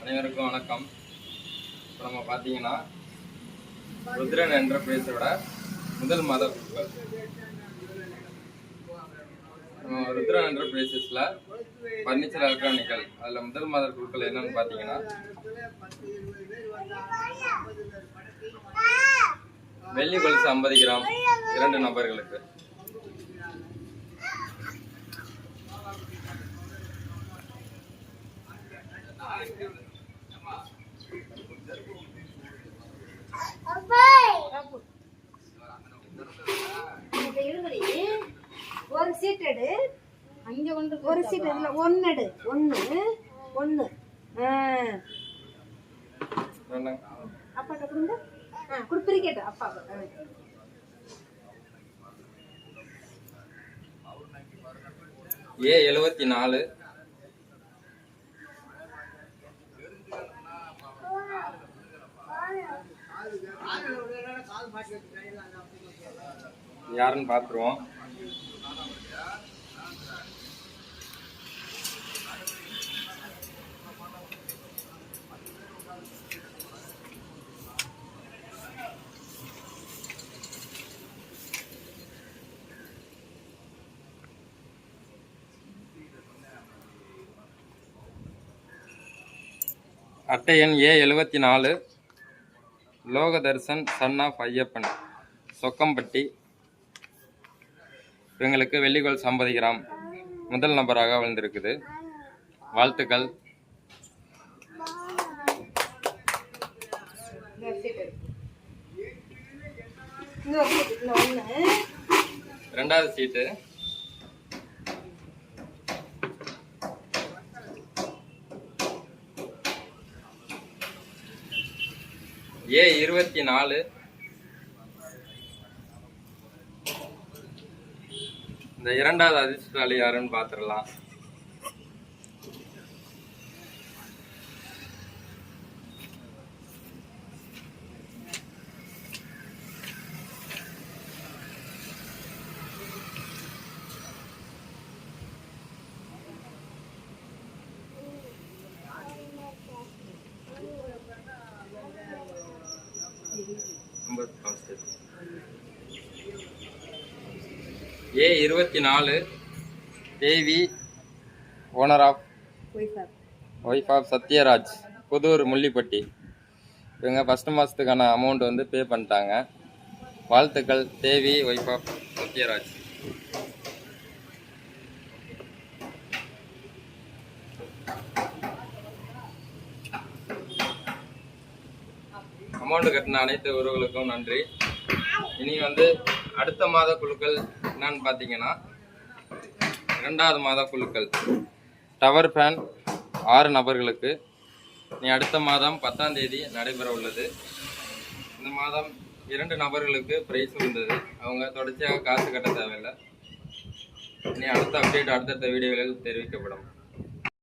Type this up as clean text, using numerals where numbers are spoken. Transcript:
அனைவருக்கும் வணக்கம். இப்போ நம்ம பார்த்தீங்கன்னா ருத்ரன் என்டர்பிரைஸோட முதல் மாத குழுக்கள். நம்ம ருத்ரன் என்டர்பிரைசஸில் ஃபர்னிச்சர் எலக்ட்ரானிக்கல் அதில் முதல் மாத குழுக்கள் என்னன்னு பார்த்தீங்கன்னா வெள்ளி கொலுசு 50 கிராம் 2 நபர்களுக்கு, ஒரு சீட் எடு, அங்க ஒரு சீட் இதுல ஒன்னு எடு, ஒன்னு அப்பாட்ட கொடுங்க. குடுப்பிரிக்கட்டு அப்பா. A74 யாருன்னு பார்த்துருவோம். அட்டை எண் A74 Lokadarshan son of Ayyappan, Chokkampatti. இவங்களுக்கு வெள்ளிக்கோல் 50 கிராம் முதல் நபராக விழுந்திருக்குது. வாழ்த்துக்கள். ரெண்டாவது சீட்டு A24 இந்த இரண்டாவது அதிர்ஷ்டசாலி யாருன்னு பார்த்துடலாம். A24 Devi, owner of wife of Sathyaraj, Puthur Mullipatti. இவங்க ஃபர்ஸ்ட் மாதத்துக்கான அமௌண்ட் வந்து பே பண்ணிட்டாங்க. வாழ்த்துக்கள் Devi, wife of Sathyaraj. Amount கட்டின அனைத்து உறவுகளுக்கும் நன்றி. இனி வந்து அடுத்த மாத குழுக்கள் என்னன்னு பார்த்தீங்கன்னா, 2வது மாத குழுக்கள் டவர் ஃபேன் 6 நபர்களுக்கு நீ அடுத்த மாதம் 10ஆம் தேதி நடைபெற உள்ளது. இந்த மாதம் 2 நபர்களுக்கு பிரைஸ் வந்தது. அவங்க தொடர்ச்சியாக காசு கட்ட தேவையில்லை. இனி அடுத்த அப்டேட் அடுத்தடுத்த வீடியோகளில் தெரிவிக்கப்படும்.